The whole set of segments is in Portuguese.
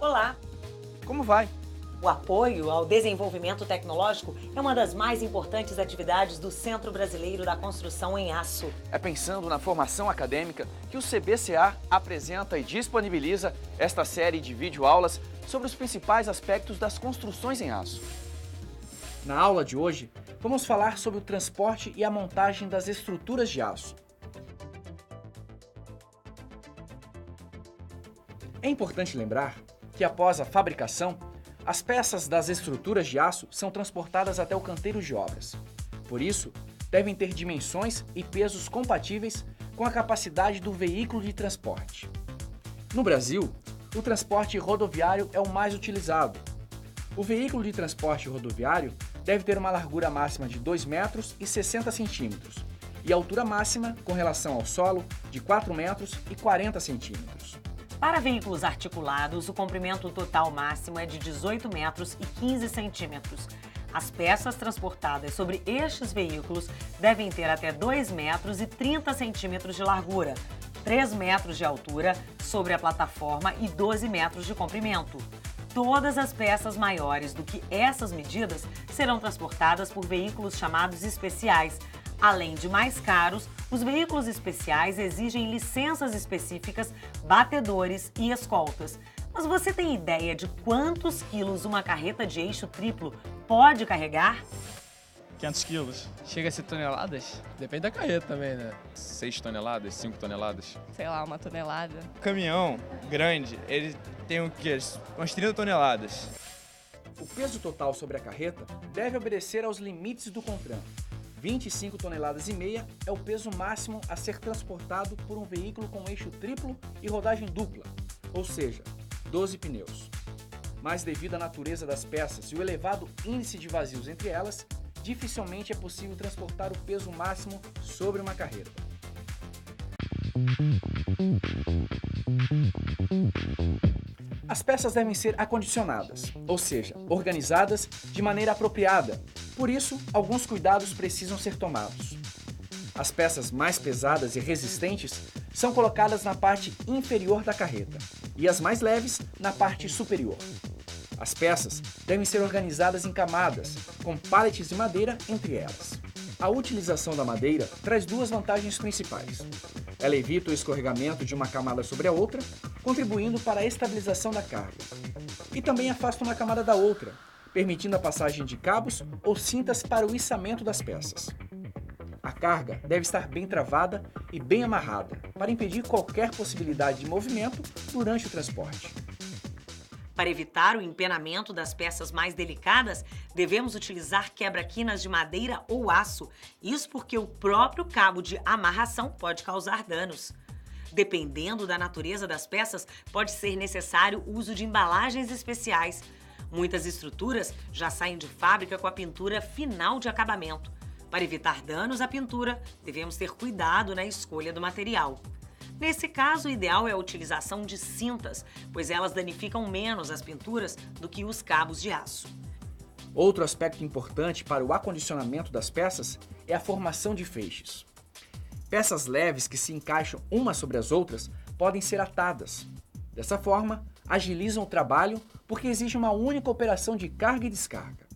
Olá! Como vai? O apoio ao desenvolvimento tecnológico é uma das mais importantes atividades do Centro Brasileiro da Construção em Aço. É pensando na formação acadêmica que o CBCA apresenta e disponibiliza esta série de videoaulas sobre os principais aspectos das construções em aço. Na aula de hoje, vamos falar sobre o transporte e a montagem das estruturas de aço. É importante lembrar que após a fabricação, as peças das estruturas de aço são transportadas até o canteiro de obras. Por isso, devem ter dimensões e pesos compatíveis com a capacidade do veículo de transporte. No Brasil, o transporte rodoviário é o mais utilizado. O veículo de transporte rodoviário deve ter uma largura máxima de 2,60 metros e altura máxima, com relação ao solo, de 4,40 metros. Para veículos articulados, o comprimento total máximo é de 18 metros e 15 centímetros. As peças transportadas sobre estes veículos devem ter até 2 metros e 30 centímetros de largura, 3 metros de altura sobre a plataforma e 12 metros de comprimento. Todas as peças maiores do que essas medidas serão transportadas por veículos chamados especiais. Além de mais caros, os veículos especiais exigem licenças específicas, batedores e escoltas. Mas você tem ideia de quantos quilos uma carreta de eixo triplo pode carregar? 500 quilos. Chega a ser toneladas? Depende da carreta também, né? 6 toneladas, 5 toneladas? Sei lá, 1 tonelada. O caminhão grande, ele tem o quê? Umas 30 toneladas. O peso total sobre a carreta deve obedecer aos limites do CONTRAN. 25,5 toneladas é o peso máximo a ser transportado por um veículo com eixo triplo e rodagem dupla, ou seja, 12 pneus. Mas devido à natureza das peças e o elevado índice de vazios entre elas, dificilmente é possível transportar o peso máximo sobre uma carreta. As peças devem ser acondicionadas, ou seja, organizadas de maneira apropriada. Por isso, alguns cuidados precisam ser tomados. As peças mais pesadas e resistentes são colocadas na parte inferior da carreta e as mais leves na parte superior. As peças devem ser organizadas em camadas, com pallets de madeira entre elas. A utilização da madeira traz duas vantagens principais. Ela evita o escorregamento de uma camada sobre a outra, contribuindo para a estabilização da carga. E também afasta uma camada da outra, permitindo a passagem de cabos ou cintas para o içamento das peças. A carga deve estar bem travada e bem amarrada, para impedir qualquer possibilidade de movimento durante o transporte. Para evitar o empenamento das peças mais delicadas, devemos utilizar quebra-quinas de madeira ou aço. Isso porque o próprio cabo de amarração pode causar danos. Dependendo da natureza das peças, pode ser necessário o uso de embalagens especiais. Muitas estruturas já saem de fábrica com a pintura final de acabamento. Para evitar danos à pintura, devemos ter cuidado na escolha do material. Nesse caso, o ideal é a utilização de cintas, pois elas danificam menos as pinturas do que os cabos de aço. Outro aspecto importante para o acondicionamento das peças é a formação de feixes. Peças leves que se encaixam umas sobre as outras podem ser atadas. Dessa forma, agilizam o trabalho porque exige uma única operação de carga e descarga.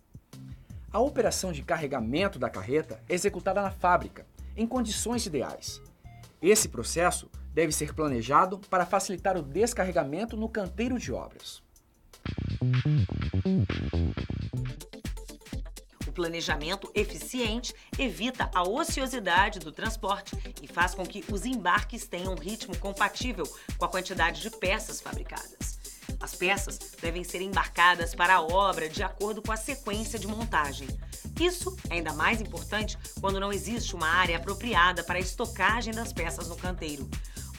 A operação de carregamento da carreta é executada na fábrica, em condições ideais. Esse processo deve ser planejado para facilitar o descarregamento no canteiro de obras. O planejamento eficiente evita a ociosidade do transporte e faz com que os embarques tenham um ritmo compatível com a quantidade de peças fabricadas. As peças devem ser embarcadas para a obra de acordo com a sequência de montagem. Isso é ainda mais importante quando não existe uma área apropriada para a estocagem das peças no canteiro.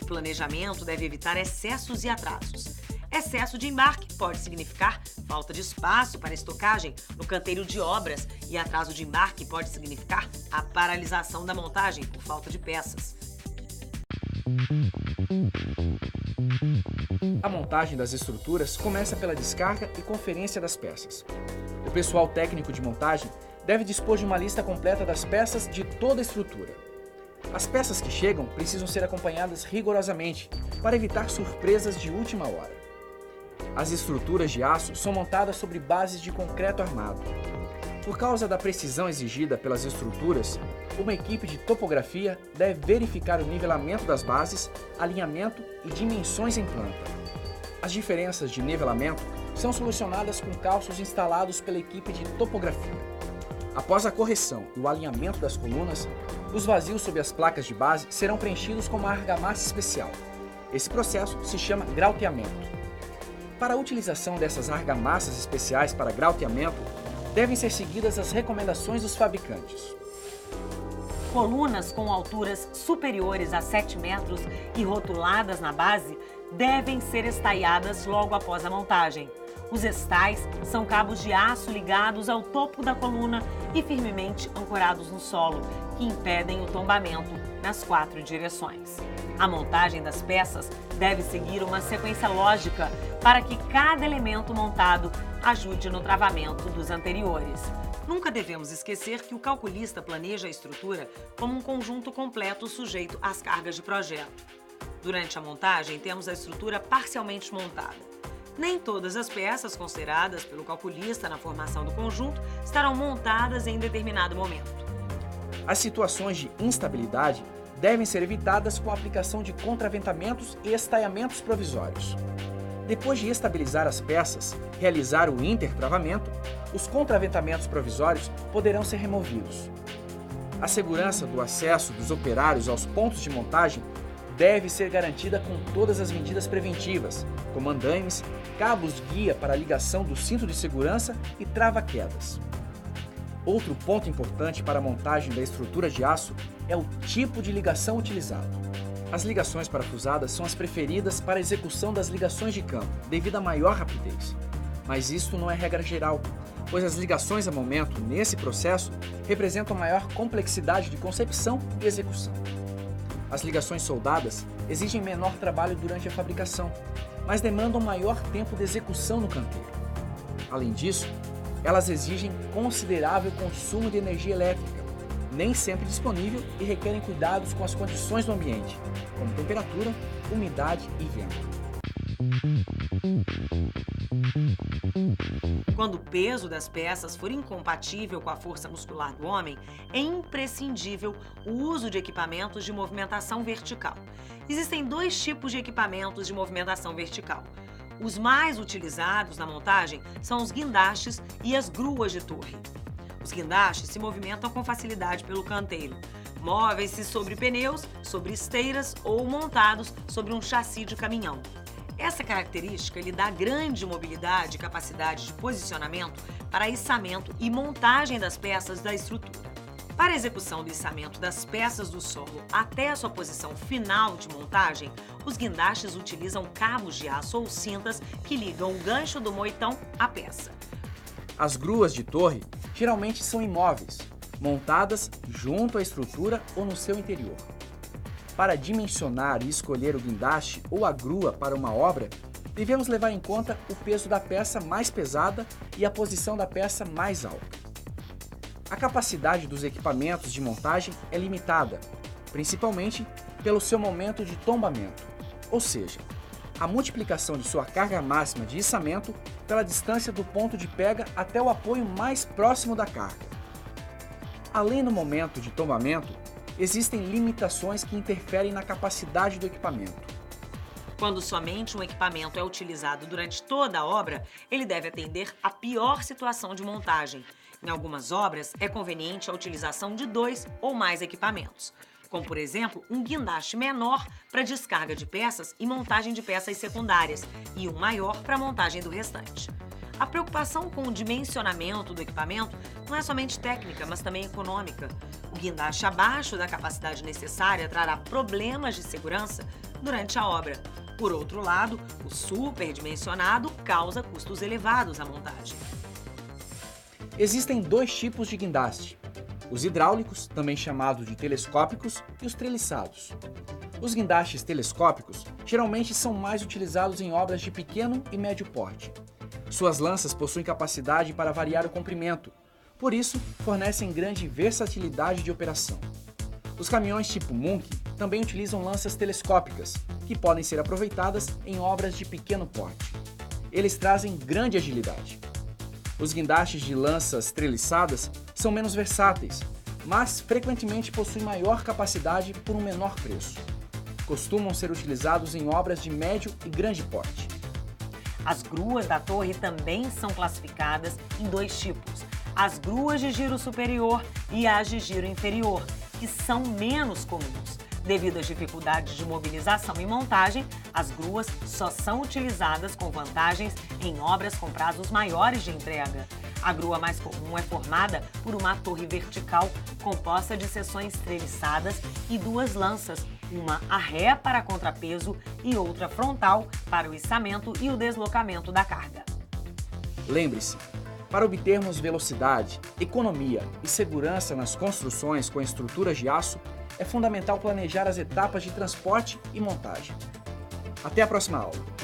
O planejamento deve evitar excessos e atrasos. Excesso de embarque pode significar falta de espaço para estocagem no canteiro de obras e atraso de embarque pode significar a paralisação da montagem por falta de peças. A montagem das estruturas começa pela descarga e conferência das peças. O pessoal técnico de montagem deve dispor de uma lista completa das peças de toda a estrutura. As peças que chegam precisam ser acompanhadas rigorosamente para evitar surpresas de última hora. As estruturas de aço são montadas sobre bases de concreto armado. Por causa da precisão exigida pelas estruturas, uma equipe de topografia deve verificar o nivelamento das bases, alinhamento e dimensões em planta. As diferenças de nivelamento são solucionadas com cálculos instalados pela equipe de topografia. Após a correção e o alinhamento das colunas, os vazios sob as placas de base serão preenchidos com uma argamassa especial. Esse processo se chama grauteamento. Para a utilização dessas argamassas especiais para grauteamento, devem ser seguidas as recomendações dos fabricantes. Colunas com alturas superiores a 7 metros e rotuladas na base devem ser estaiadas logo após a montagem. Os estais são cabos de aço ligados ao topo da coluna e firmemente ancorados no solo, que impedem o tombamento nas 4 direções. A montagem das peças deve seguir uma sequência lógica para que cada elemento montado ajude no travamento dos anteriores. Nunca devemos esquecer que o calculista planeja a estrutura como um conjunto completo sujeito às cargas de projeto. Durante a montagem, temos a estrutura parcialmente montada. Nem todas as peças consideradas pelo calculista na formação do conjunto estarão montadas em determinado momento. As situações de instabilidade devem ser evitadas com a aplicação de contraventamentos e estaiamentos provisórios. Depois de estabilizar as peças, realizar o intertravamento, os contraventamentos provisórios poderão ser removidos. A segurança do acesso dos operários aos pontos de montagem deve ser garantida com todas as medidas preventivas, como andaimes, cabos guia para a ligação do cinto de segurança e trava-quedas. Outro ponto importante para a montagem da estrutura de aço é o tipo de ligação utilizado. As ligações parafusadas são as preferidas para a execução das ligações de campo, devido à maior rapidez. Mas isto não é regra geral, pois as ligações a momento, nesse processo, representam maior complexidade de concepção e execução. As ligações soldadas exigem menor trabalho durante a fabricação, mas demandam maior tempo de execução no canteiro. Além disso, elas exigem considerável consumo de energia elétrica, nem sempre disponível e requerem cuidados com as condições do ambiente, como temperatura, umidade e vento. Quando o peso das peças for incompatível com a força muscular do homem, é imprescindível o uso de equipamentos de movimentação vertical. Existem 2 tipos de equipamentos de movimentação vertical. Os mais utilizados na montagem são os guindastes e as gruas de torre. Os guindastes se movimentam com facilidade pelo canteiro. Movem-se sobre pneus, sobre esteiras ou montados sobre um chassi de caminhão. Essa característica lhe dá grande mobilidade e capacidade de posicionamento para içamento e montagem das peças da estrutura. Para a execução do içamento das peças do solo até a sua posição final de montagem, os guindastes utilizam cabos de aço ou cintas que ligam o gancho do moitão à peça. As gruas de torre geralmente são imóveis, montadas junto à estrutura ou no seu interior. Para dimensionar e escolher o guindaste ou a grua para uma obra, devemos levar em conta o peso da peça mais pesada e a posição da peça mais alta. A capacidade dos equipamentos de montagem é limitada, principalmente pelo seu momento de tombamento, ou seja, a multiplicação de sua carga máxima de içamento pela distância do ponto de pega até o apoio mais próximo da carga. Além do momento de tombamento, existem limitações que interferem na capacidade do equipamento. Quando somente um equipamento é utilizado durante toda a obra, ele deve atender à pior situação de montagem. Em algumas obras, é conveniente a utilização de 2 ou mais equipamentos, como, por exemplo, um guindaste menor para descarga de peças e montagem de peças secundárias e um maior para a montagem do restante. A preocupação com o dimensionamento do equipamento não é somente técnica, mas também econômica. O guindaste abaixo da capacidade necessária trará problemas de segurança durante a obra. Por outro lado, o superdimensionado causa custos elevados à montagem. Existem 2 tipos de guindaste: os hidráulicos, também chamados de telescópicos, e os treliçados. Os guindastes telescópicos geralmente são mais utilizados em obras de pequeno e médio porte. Suas lanças possuem capacidade para variar o comprimento, por isso fornecem grande versatilidade de operação. Os caminhões tipo Munch também utilizam lanças telescópicas, que podem ser aproveitadas em obras de pequeno porte. eles trazem grande agilidade. Os guindastes de lanças treliçadas são menos versáteis, mas frequentemente possuem maior capacidade por um menor preço. Costumam ser utilizados em obras de médio e grande porte. As gruas da torre também são classificadas em dois tipos: as gruas de giro superior e as de giro inferior, que são menos comuns. Devido às dificuldades de mobilização e montagem, as gruas só são utilizadas com vantagens em obras com prazos maiores de entrega. A grua mais comum é formada por uma torre vertical composta de seções treliçadas e duas lanças, uma a ré para contrapeso e outra frontal para o içamento e o deslocamento da carga. Lembre-se, para obtermos velocidade, economia e segurança nas construções com estruturas de aço, é fundamental planejar as etapas de transporte e montagem. Até a próxima aula!